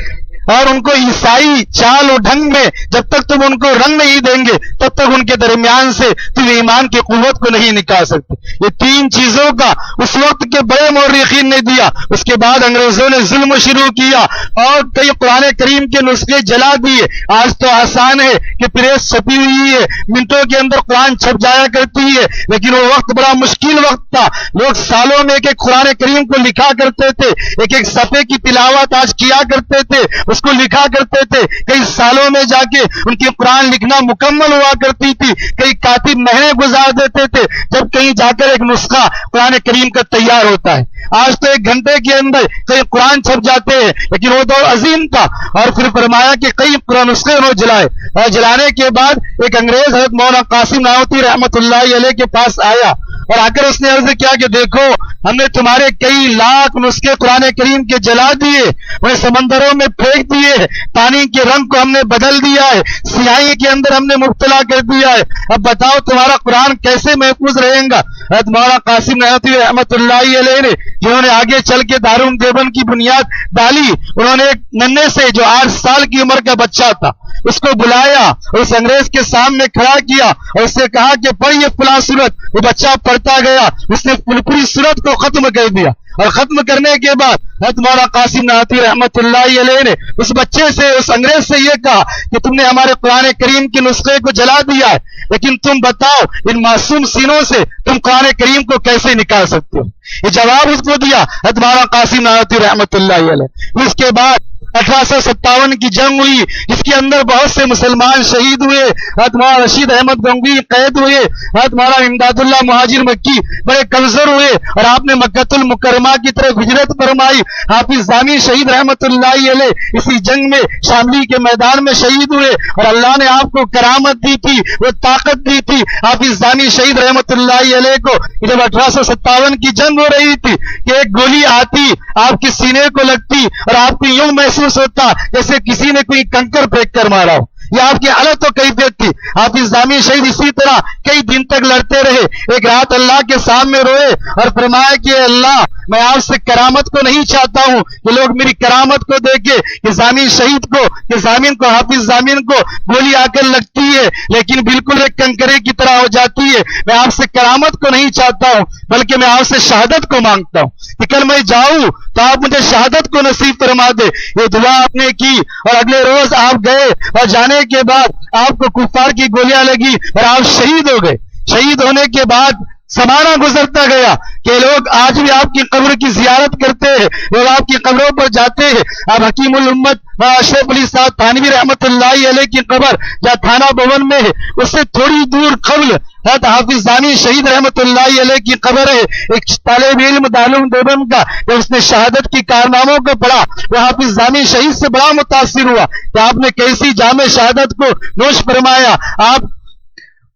اور ان کو عیسائی چال و ڈھنگ میں جب تک تم ان کو رنگ نہیں دیں گے تب تک ان کے درمیان سے تم ایمان کی قوت کو نہیں نکال سکتے. یہ تین چیزوں کا اس وقت کے بڑے مورخین نے دیا. اس کے بعد انگریزوں نے ظلم شروع کیا اور کئی قرآن کریم کے نسخے جلا دیے. آج تو آسان ہے کہ پریس چھپی ہوئی ہے, منٹوں کے اندر قرآن چھپ جایا کرتی ہے, لیکن وہ وقت بڑا مشکل وقت تھا. لوگ سالوں میں ایک قرآن کریم کو لکھا کرتے تھے, ایک ایک صفحے کی تلاوت آج کیا کرتے تھے, اس کو لکھا کرتے تھے. کئی سالوں میں جا کے ان کی قرآن لکھنا مکمل ہوا کرتی تھی. کئی کاتب مہینے گزار دیتے تھے جب کہیں جا کر ایک نسخہ قرآن کریم کا تیار ہوتا ہے. آج تو ایک گھنٹے کے اندر کئی قرآن چھپ جاتے ہیں, لیکن وہ دور عظیم تھا. اور پھر فرمایا کہ کئی قرآن نسخے انہوں نے جلائے, اور جلانے کے بعد ایک انگریز حضرت مولانا قاسم نانوتوی رحمت اللہ علیہ کے پاس آیا اور آ کر اس نے عرض کیا کہ دیکھو ہم نے تمہارے کئی لاکھ نسخے قرآن کریم کے جلا دیے, انہیں سمندروں میں پھینک دیے, پانی کے رنگ کو ہم نے بدل دیا ہے, سیاہی کے اندر ہم نے مبتلا کر دیا ہے. اب بتاؤ تمہارا قرآن کیسے محفوظ رہے گا؟ حضرت مولانا قاسم نانوتوی رحمت اللہ علیہ نے, جنہوں نے آگے چل کے دارالعلوم دیوبند کی بنیاد ڈالی, انہوں نے ایک ننھے سے جو 8 سال کی عمر کا بچہ تھا اس کو بلایا اور اس انگریز کے سامنے کھڑا کیا اور اس سے کہا کہ پڑھ یہ فلاں سورت. وہ بچہ پڑھتا گیا, اس نے پوری سورت کو ختم کر دیا, اور ختم کرنے کے بعد حضرت مولانا قاسم نانوتوی رحمت اللہ علیہ نے اس بچے سے, اس انگریز سے یہ کہا کہ تم نے ہمارے قرآن کریم کے نسخے کو جلا دیا ہے, لیکن تم بتاؤ ان معصوم سینوں سے تم قرآن کریم کو کیسے نکال سکتے ہو؟ یہ جواب اس کو دیا حضرت مولانا قاسم نانوتوی رحمت اللہ علیہ. اس کے بعد 1857 کی جنگ ہوئی جس کے اندر بہت سے مسلمان شہید ہوئے. حضرت مولانا رشید احمد گنگوی قید ہوئے, حضرت مولانا امداد اللہ مہاجر مکی بڑے کمزور ہوئے اور آپ نے مکۃ المکرمہ کی طرف ہجرت فرمائی. حافظ ضامی شہید رحمت اللہ علیہ اسی جنگ میں شاملی کے میدان میں شہید ہوئے, اور اللہ نے آپ کو کرامت دی تھی, وہ طاقت دی تھی. حافظ ضامی شہید رحمت اللہ علیہ کو جب 1857 کی جنگ ہو رہی تھی کہ ایک گولی آتی آپ کے سینے کو لگتی اور آپ کو یوں محسوس ہوتا جیسے کسی نے کوئی کنکر پھینک کر مارا ہو. یہ آپ کی حالت و کیفیت تھی. حافظ ضامی شہید اسی طرح کئی دن تک لڑتے رہے. ایک رات اللہ کے سامنے روئے اور فرمایا کہ اللہ میں آپ سے کرامت کو نہیں چاہتا ہوں کہ لوگ میری کرامت کو دیکھے کہ ضامین شہید کو, کہ ضامین کو, حافظ ضامین کو گولی آ کر لگتی ہے لیکن بالکل ایک کنکرے کی طرح ہو جاتی ہے. میں آپ سے کرامت کو نہیں چاہتا ہوں بلکہ میں آپ سے شہادت کو مانگتا ہوں کہ کل میں جاؤں تو آپ مجھے شہادت کو نصیب فرما دے. یہ دعا آپ نے کی اور اگلے روز آپ گئے اور جانے کے بعد آپ کو کفار کی گولیاں لگی اور آپ شہید ہو گئے. شہید ہونے کے بعد زمانہ گزرتا گیا کہ لوگ آج بھی آپ کی قبر کی زیارت کرتے ہیں, لوگ آپ کی قبروں پر جاتے ہیں. اب حکیم الامت اشرف علی صاحب تھانوی رحمت اللہ علیہ کی قبر جہاں تھانہ بھون میں ہے اس سے تھوڑی دور قبل حضرت حافظ ضامی شہید رحمت اللہ علیہ کی قبر ہے. ایک طالب علم دارالعلوم دیوبند کا جب اس نے شہادت کی کارناموں کو پڑھا وہ حافظ ضامی شہید سے بڑا متاثر ہوا کہ آپ نے کیسی جامع شہادت کو نوش فرمایا. آپ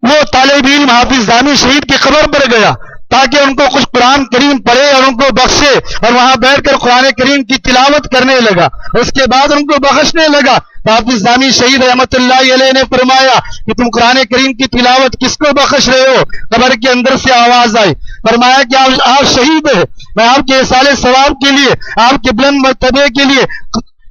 وہ طالب علم حافظ ضامی شہید کی قبر پر گیا تاکہ ان کو کچھ قرآن کریم پڑھے اور ان کو بخشے, اور وہاں بیٹھ کر قرآن کریم کی تلاوت کرنے لگا. اس کے بعد ان کو بخشنے لگا. حافظ ضامی شہید رحمت اللہ علیہ نے فرمایا کہ تم قرآن کریم کی تلاوت کس کو بخش رہے ہو؟ قبر کے اندر سے آواز آئی. فرمایا کہ آپ شہید ہیں, میں آپ کے احسان ثواب کے لیے, آپ کے بلند مرتبے کے لیے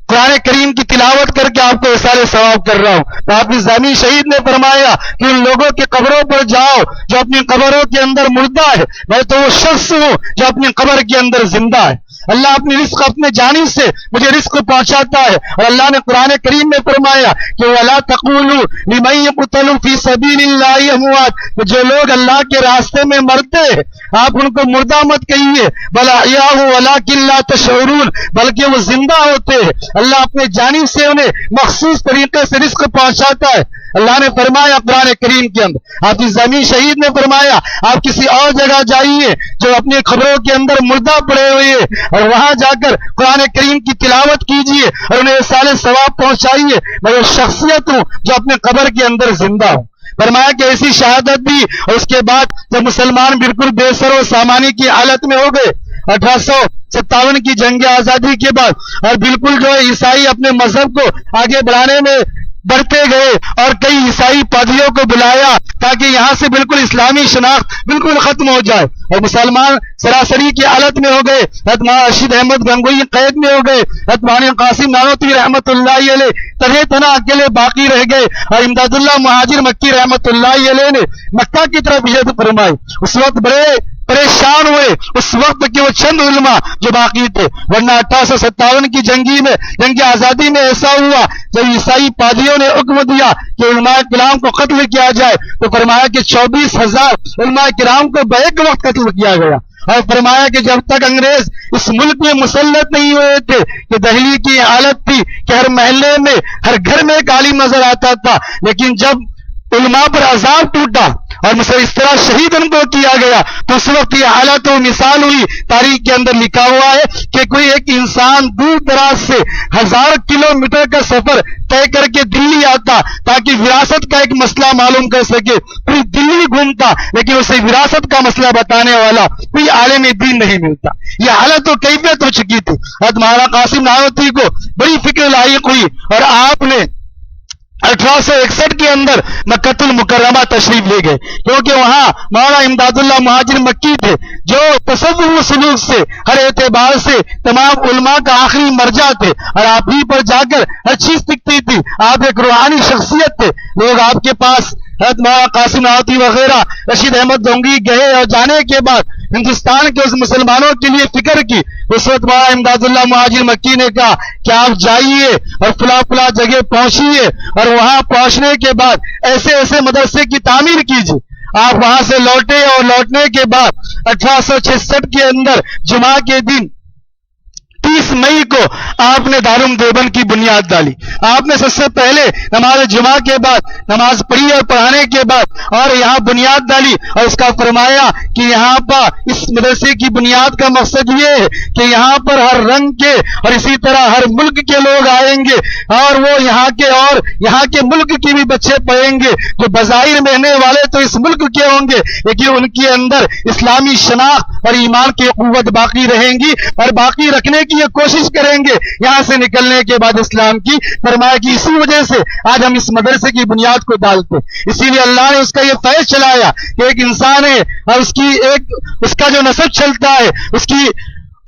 قرآن کریم کی تلاوت کر کے آپ کو احسان ثواب کر رہا ہوں. تو حافظ ضامی شہید نے فرمایا کہ ان لوگوں کے قبروں پر جاؤ جو اپنی قبروں کے اندر مردہ ہے, میں تو وہ شخص ہوں جو اپنی قبر کے اندر زندہ ہے. اللہ اپنی رزق اپنے جانب سے مجھے رزق پہنچاتا ہے, اور اللہ نے قرآن کریم میں فرمایا کہ وَلَا تَقُولُوا لِمَن يُقْتَلُ فِي سَبِيلِ اللَّهِ أَمْوَاتٌ, جو لوگ اللہ کے راستے میں مرتے ہیں آپ ان کو مردہ مت کہیے, بل احیاء ولکن لا تشعرون, بلکہ وہ زندہ ہوتے ہیں. اللہ اپنے جانب سے انہیں مخصوص طریقے سے رزق پہنچاتا ہے. اللہ نے فرمایا قرآن کریم کے اندر. حافظ ضامی شہید نے فرمایا آپ کسی اور جگہ جائیے جو اپنی خبروں کے اندر مردہ پڑے ہوئے اور وہاں جا کر قرآن کریم کی تلاوت کیجیے اور انہیں احسان ثواب پہنچائیے. میں وہ شخصیت ہوں جو اپنے قبر کے اندر زندہ ہوں. فرمایا کہ ایسی شہادت دی. اور اس کے بعد جب مسلمان بالکل بے سر و سامانی کی حالت میں ہو گئے 1857 کی جنگ آزادی کے بعد, اور بالکل جو ہے عیسائی اپنے مذہب کو آگے بڑھانے میں بڑھتے گئے اور کئی عیسائی پادریوں کو بلایا تاکہ یہاں سے بالکل اسلامی شناخت بالکل ختم ہو جائے اور مسلمان سراسری کی حالت میں ہو گئے. حضرت مولانا رشید احمد گنگوئی قید میں ہو گئے. حضرت مولانا قاسم نانوتوی رحمۃ اللہ علیہ تنہے تنہا اکیلے باقی رہ گئے اور امداد اللہ مہاجر مکی رحمۃ اللہ علیہ نے مکہ کی طرف ہجرت فرمائی. اس وقت بڑے پریشان ہوئے اس وقت کہ وہ چند علماء جو باقی تھے، ورنہ 1857 کی جنگ آزادی میں ایسا ہوا جب عیسائی پادریوں نے حکم دیا کہ علماء کرام کو قتل کیا جائے تو فرمایا کہ 24,000 علماء کرام کو بیک وقت قتل کیا گیا. اور فرمایا کہ جب تک انگریز اس ملک میں مسلط نہیں ہوئے تھے کہ دہلی کی حالت تھی کہ ہر محلے میں ہر گھر میں ایک عالم نظر آتا تھا، لیکن جب علماء پر عذاب ٹوٹا اور اس طرح شہید ان کو کیا گیا تو اس وقت یہ حالت و مثال ہوئی. تاریخ کے اندر لکھا ہوا ہے کہ کوئی ایک انسان دور دراز سے 1000 کلومیٹر کا سفر طے کر کے دلی آتا تاکہ وراثت کا ایک مسئلہ معلوم کر سکے، پھر دلی گھومتا لیکن اسے وراثت کا مسئلہ بتانے والا کوئی عالم دین نہیں ملتا. یہ حالت و کیفیت ہو چکی تھی. حضرت مولانا قاسم نانوتوی کو بڑی فکر لاحق ہوئی اور آپ نے 1861 کے اندر مکۃ المکرمہ تشریف لے گئے، کیونکہ وہاں مولانا امداد اللہ مہاجر مکی تھے جو تصوف و سلوک سے ہر اعتبار سے تمام علماء کا آخری مرجع تھے اور آپ ہی پر جا کر ہر چیز دکھتی تھی. آپ ایک روحانی شخصیت تھے. لوگ آپ کے پاس حضرت مولانا قاسم نانوتوی وغیرہ رشید احمد گنگوئی گئے اور جانے کے بعد ہندوستان کے اس مسلمانوں کے لیے فکر کی. اس وقت مولانا امداد اللہ مہاجر مکی نے کہا کہ آپ جائیے اور فلاں جگہ پہنچیے اور وہاں پہنچنے کے بعد ایسے ایسے مدرسے کی تعمیر کیجیے. آپ وہاں سے لوٹے اور لوٹنے کے بعد 1866 کے اندر جمعہ کے دن 30 مئی کو آپ نے دارالعلوم دیوبند کی بنیاد ڈالی. آپ نے سب سے پہلے نماز جمعہ کے بعد نماز پڑھی اور پڑھانے کے بعد اور یہاں بنیاد ڈالی اور اس کا فرمایا کہ یہاں پر اس مدرسے کی بنیاد کا مقصد یہ ہے کہ یہاں پر ہر رنگ کے اور اسی طرح ہر ملک کے لوگ آئیں گے اور وہ یہاں کے ملک کے بھی بچے پڑھیں گے جو بظاہر رہنے والے تو اس ملک کے ہوں گے لیکن ان کے اندر اسلامی شناخت اور ایمان کی قوت باقی رہیں گی اور باقی رکھنے کی یہ کوشش کریں گے یہاں سے نکلنے کے بعد اسلام کی. فرمایا کہ اسی وجہ سے آج ہم اس مدرسے کی بنیاد کو ڈالتے. اسی لیے اللہ نے اس کا یہ فیض چلایا کہ ایک انسان ہے اور اس کا جو نسب چلتا ہے اس کی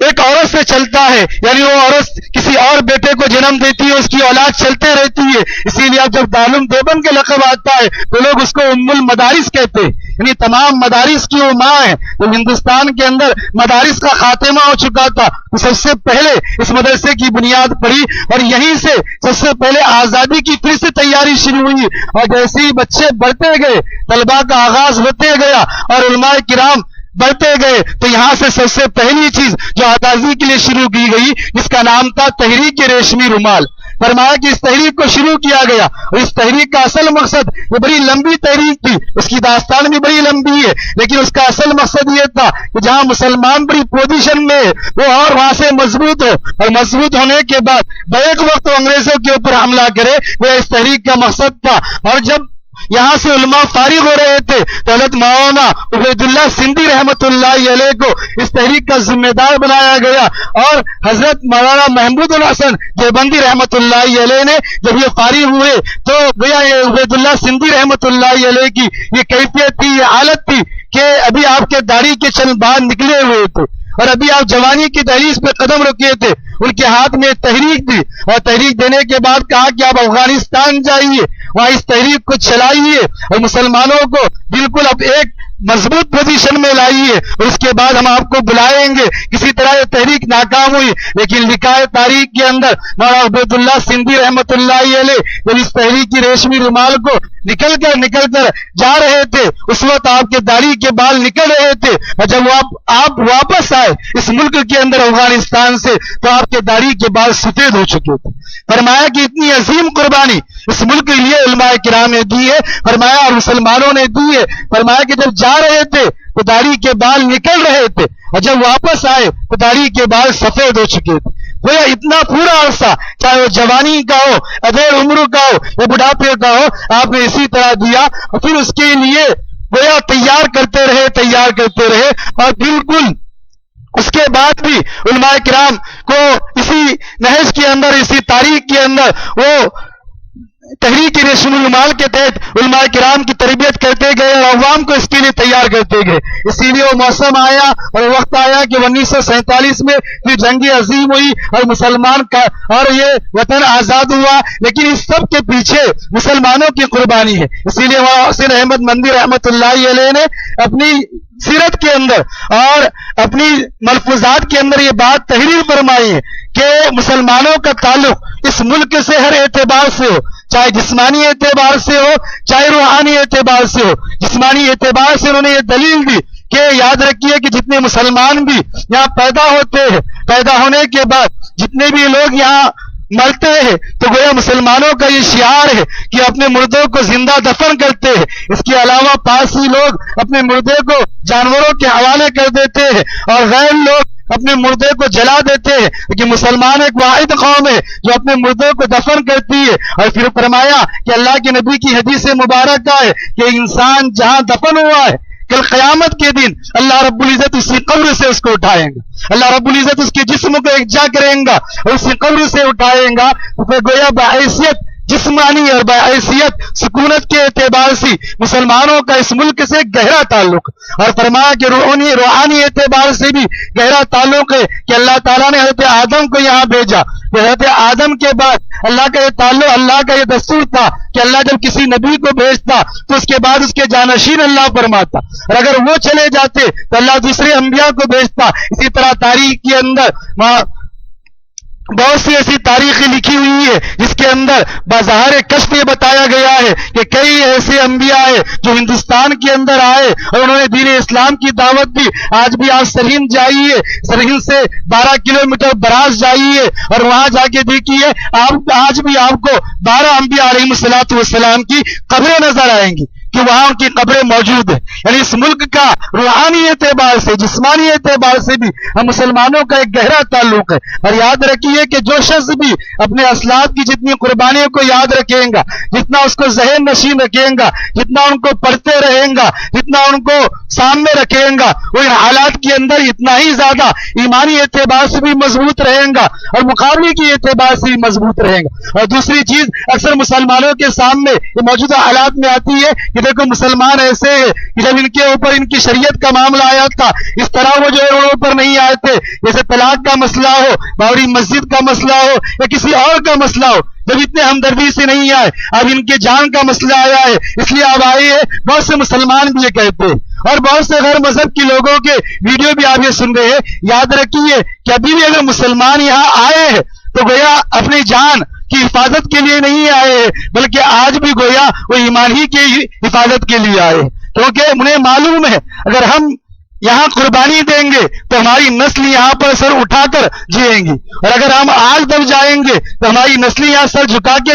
ایک عورت سے چلتا ہے، یعنی وہ عورت کسی اور بیٹے کو جنم دیتی ہے، اس کی اولاد چلتے رہتی ہے. اسی لیے اب جب دارالعلوم دیوبند کے لقب آتا ہے تو لوگ اس کو ام المدارس کہتے ہیں، یعنی تمام مدارس کی وہ ماں ہے. تو ہندوستان کے اندر مدارس کا خاتمہ ہو چکا تھا تو سب سے پہلے اس مدرسے کی بنیاد پڑی اور یہیں سے سب سے پہلے آزادی کی پھر سے تیاری شروع ہوئی. اور جیسے ہی بچے بڑھتے گئے، طلباء کا آغاز ہوتے گیا اور علماء کرام بڑھتے گئے تو یہاں سے سب سے پہلی چیز جو آزادی کے لیے شروع کی گئی جس کا نام تھا تحریک ریشمی رومال. فرمایا کہ اس تحریک کو شروع کیا گیا اور اس تحریک کا اصل مقصد یہ بڑی لمبی تحریک تھی، اس کی داستان بھی بڑی لمبی ہے لیکن اس کا اصل مقصد یہ تھا کہ جہاں مسلمان بڑی پوزیشن میں وہ اور وہاں سے مضبوط ہو اور مضبوط ہونے کے بعد بیک وقت وہ انگریزوں کے اوپر حملہ کرے، وہ اس تحریک کا مقصد تھا. اور جب یہاں سے علماء فارغ ہو رہے تھے تو حضرت مولانا عبید اللہ سندھی رحمۃ اللہ علیہ کو اس تحریک کا ذمہ دار بنایا گیا اور حضرت مولانا محمود الحسن دیوبندی رحمۃ اللہ علیہ نے جب یہ فارغ ہوئے تو گویا یہ عبید اللہ سندھی رحمۃ اللہ علیہ کی یہ کیفیت تھی، یہ حالت تھی کہ ابھی آپ کے داڑھی کے چند بال نکلے ہوئے تھے اور ابھی آپ جوانی کی دہلیز پہ قدم رکھے تھے. ان کے ہاتھ میں تحریک دی اور تحریک دینے کے بعد کہا کہ آپ افغانستان جائیے، وہاں اس تحریک کو چلائیے اور مسلمانوں کو بالکل اب ایک مضبوط پوزیشن میں لائیے اور اس کے بعد ہم آپ کو بلائیں گے. کسی طرح یہ تحریک ناکام ہوئی لیکن لکھا ہے تاریخ کے اندر مولانا عبید اللہ سندھی رحمۃ اللہ علیہ جب اس تحریک کی ریشمی رومال کو نکل کر جا رہے تھے اس وقت آپ کے داڑھی کے بال نکل رہے تھے اور جب آپ واپس آئے اس ملک کے اندر افغانستان سے تو آپ کے داڑھی کے بال سفید ہو چکے تھے. فرمایا کہ اتنی عظیم قربانی اس ملک کے لیے علماء کرام نے دی ہے، فرمایا اور مسلمانوں نے دی ہے. فرمایا کہ جب جا رہے تھے تو داڑھی کے بال نکل رہے تھے اور جب واپس آئے تو داڑھی کے بال سفید ہو چکے تھے. گویا اتنا پورا عرصہ چاہے وہ جوانی کا ہو، ادھیر عمر کا ہو یا بڑھاپے کا ہو، آپ نے اسی طرح دیا اور پھر اس کے لیے گویا تیار کرتے رہے اور بالکل اس کے بعد بھی علماء کرام کو اسی نہج کے اندر، اسی تاریخ کے اندر وہ تحریک ریشم المال کے تحت علماء کرام کی تربیت کرتے گئے اور عوام کو اس کے لیے تیار کرتے گئے. اسی لیے وہ موسم آیا اور وقت آیا کہ 1947 میں پھر جنگ عظیم ہوئی اور مسلمان کا اور یہ وطن آزاد ہوا. لیکن اس سب کے پیچھے مسلمانوں کی قربانی ہے. اسی لیے حسین احمد مندی رحمت اللہ علیہ نے اپنی سیرت کے اندر اور اپنی ملفوظات کے اندر یہ بات تحریر فرمائی ہے کہ مسلمانوں کا تعلق اس ملک سے ہر اعتبار سے ہو، چاہے جسمانی اعتبار سے ہو چاہے روحانی اعتبار سے ہو. جسمانی اعتبار سے انہوں نے یہ دلیل دی کہ یاد رکھیے کہ جتنے مسلمان بھی یہاں پیدا ہوتے ہیں، پیدا ہونے کے بعد جتنے بھی لوگ یہاں مرتے ہیں تو گویا مسلمانوں کا یہ شعار ہے کہ اپنے مردوں کو زندہ دفن کرتے ہیں. اس کے علاوہ پارسی لوگ اپنے مردے کو جانوروں کے حوالے کر دیتے ہیں اور غیر لوگ اپنے مردے کو جلا دیتے ہیں. لیکن مسلمان ایک واحد قوم ہے جو اپنے مردوں کو دفن کرتی ہے. اور پھر فرمایا کہ اللہ کے نبی کی حدیث مبارکہ ہے کہ انسان جہاں دفن ہوا ہے کل قیامت کے دن اللہ رب العزت اسی قبر سے اس کو اٹھائیں گا. اللہ رب العزت اس کے جسم کو یکجا کریں گا اور اسی قبر سے اٹھائیں گا. تو پھر گویا بحیثیت جسمانی اور بحیثیت سکونت کے اعتبار سے مسلمانوں کا اس ملک سے گہرا تعلق، اور فرمایا کہ روحانی اعتبار سے بھی گہرا تعلق ہے کہ اللہ تعالیٰ نے حضرت آدم کو یہاں بھیجا. حضرت آدم کے بعد اللہ کا یہ تعلق، اللہ کا یہ دستور تھا کہ اللہ جب کسی نبی کو بھیجتا تو اس کے بعد اس کے جانشین اللہ فرماتا، اور اگر وہ چلے جاتے تو اللہ دوسرے انبیاء کو بھیجتا. اسی طرح تاریخ کے اندر بہت سی ایسی تاریخیں لکھی ہوئی ہے جس کے اندر بظاہر کشف یہ بتایا گیا ہے کہ کئی ایسے انبیاء ہیں جو ہندوستان کے اندر آئے اور انہوں نے دین اسلام کی دعوت دی. آج بھی آپ سرہند جائیے، سرہند سے 12 کلومیٹر براز جائیے اور وہاں جا کے دیکھیے آج بھی آپ کو 12 انبیاء علیہ الصلوۃ والسلام کی قبریں نظر آئیں گی کہ وہاں ان کی قبریں موجود ہیں. یعنی اس ملک کا روحانی اعتبار سے جسمانی اعتبار سے بھی ہم مسلمانوں کا ایک گہرا تعلق ہے. اور یاد رکھیے کہ جو شخص بھی اپنے اسلاف کی جتنی قربانیوں کو یاد رکھیں گا، جتنا اس کو ذہن نشین رکھیں گا، جتنا ان کو پڑھتے رہیں گا، جتنا ان کو سامنے رکھیں گا، وہ ان حالات کے اندر اتنا ہی زیادہ ایمانی اعتبار سے بھی مضبوط رہیں گا اور مقابلے کی اعتبار سے بھی مضبوط رہیں گا. اور دوسری چیز اکثر مسلمانوں کے سامنے یہ موجودہ حالات میں آتی ہے کہ دیکھو مسلمان ایسے ہیں کہ جب ان کے اوپر ان کی شریعت کا معاملہ آیا تھا اس طرح وہ جو ہے ان پر نہیں آئے تھے. جیسے طلاق کا مسئلہ ہو، بابری مسجد کا مسئلہ ہو یا کسی اور کا مسئلہ ہو، جب اتنے ہمدردی سے نہیں آئے. اب ان کے جان کا مسئلہ آیا ہے اس لیے اب آئے ہیں. بہت سے مسلمان بھی یہ کہتے ہیں اور بہت سے غیر مذہب کے لوگوں کے ویڈیو بھی آپ یہ سن رہے ہیں. یاد رکھیے کہ ابھی بھی اگر مسلمان یہاں آئے ہیں تو گویا اپنی جان کی حفاظت کے لیے نہیں آئے ہیں، بلکہ آج بھی گویا وہ ایمان ہی کی حفاظت کے لیے آئے ہیں. کیونکہ انہیں معلوم ہے اگر ہم یہاں قربانی دیں گے تو ہماری نسل یہاں پر سر اٹھا کر جیئیں گی، اور اگر ہم آج دب جائیں گے تو ہماری نسل یہاں سر جھکا کے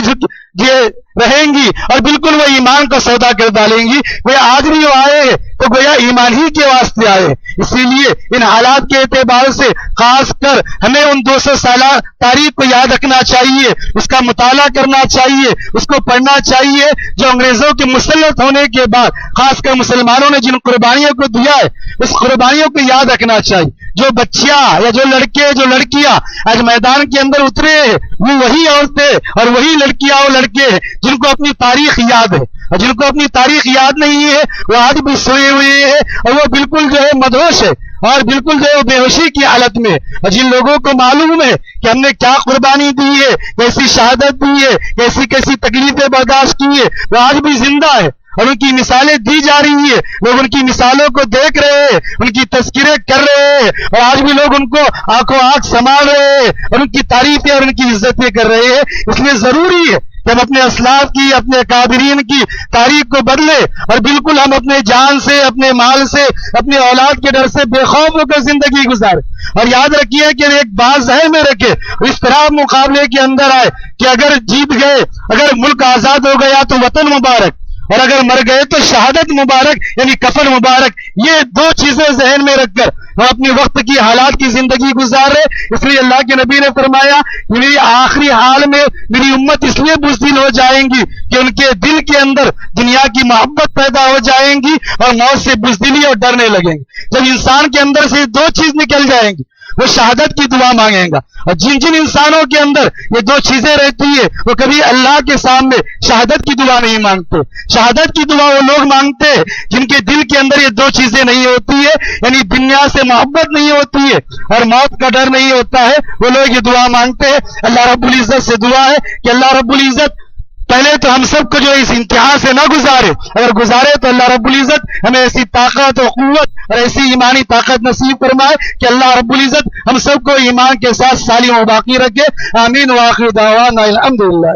رہیں گی اور بالکل وہ ایمان کا سودا کر ڈالیں گی. وہ آج بھی وہ آئے ہیں تو گویا ایمان ہی کے واسطے آئے. اسی لیے ان حالات کے اعتبار سے خاص کر ہمیں ان 200 سالہ تاریخ کو یاد رکھنا چاہیے، اس کا مطالعہ کرنا چاہیے، اس کو پڑھنا چاہیے جو انگریزوں کے مسلط ہونے کے بعد خاص کر مسلمانوں نے جن قربانیوں کو دیا ہے اس قربانیوں کو یاد رکھنا چاہیے. جو بچیاں یا جو لڑکے جو لڑکیاں آج میدان کے اندر اترے ہیں وہ وہی عورتیں اور وہی لڑکیاں اور لڑکے ہیں جن کو اپنی تاریخ یاد ہے، اور جن کو اپنی تاریخ یاد نہیں ہے وہ آج بھی سوئے ہوئے ہیں اور وہ بالکل جو ہے مدہوش ہے اور بالکل جو ہے بے ہوشی کی حالت میں. اور جن لوگوں کو معلوم ہے کہ ہم نے کیا قربانی دی ہے، کیسی شہادت دی ہے، کیسی کیسی تکلیفیں برداشت کی ہے، وہ آج بھی زندہ ہے اور ان کی مثالیں دی جا رہی ہیں. لوگ ان کی مثالوں کو دیکھ رہے ہیں، ان کی تذکرے کر رہے ہیں اور آج بھی لوگ ان کو آنکھوں آنکھ سنبھال رہے ہیں اور ان کی تعریفیں اور ان کی عزتیں کر رہے ہیں. اس لیے ضروری ہے کہ ہم اپنے اسلاف کی، اپنے اکابرین کی تاریخ کو بدلے اور بالکل ہم اپنے جان سے، اپنے مال سے، اپنے اولاد کے ڈر سے بے خوف ہو کر زندگی گزارے. اور یاد رکھیے کہ ایک بات ذہن میں رکھے، اس طرح مقابلے کے اندر آئے کہ اگر جیت گئے، اگر ملک آزاد ہو گیا تو وطن مبارک، اور اگر مر گئے تو شہادت مبارک یعنی کفن مبارک. یہ دو چیزیں ذہن میں رکھ کر ہم اپنے وقت کی حالات کی زندگی گزار رہے. اس لیے اللہ کے نبی نے فرمایا کہ میری آخری حال میں میری امت اس لیے بزدل ہو جائیں گی کہ ان کے دل کے اندر دنیا کی محبت پیدا ہو جائیں گی اور موت سے بزدلی اور ڈرنے لگیں گے. جب انسان کے اندر سے دو چیز نکل جائیں گی وہ شہادت کی دعا مانگے گا. اور جن جن انسانوں کے اندر یہ دو چیزیں رہتی ہے وہ کبھی اللہ کے سامنے شہادت کی دعا نہیں مانگتے. شہادت کی دعا وہ لوگ مانگتے ہیں جن کے دل کے اندر یہ دو چیزیں نہیں ہوتی ہے، یعنی دنیا سے محبت نہیں ہوتی ہے اور موت کا ڈر نہیں ہوتا ہے. وہ لوگ یہ دعا مانگتے ہیں. اللہ رب العزت سے دعا ہے کہ اللہ رب العزت پہلے تو ہم سب کو جو اس امتحان سے نہ گزارے، اگر گزارے تو اللہ رب العزت ہمیں ایسی طاقت و قوت اور ایسی ایمانی طاقت نصیب فرمائے کہ اللہ رب العزت ہم سب کو ایمان کے ساتھ صالح و باقی رکھے. آمین. وآخر دعوانا الحمدللہ.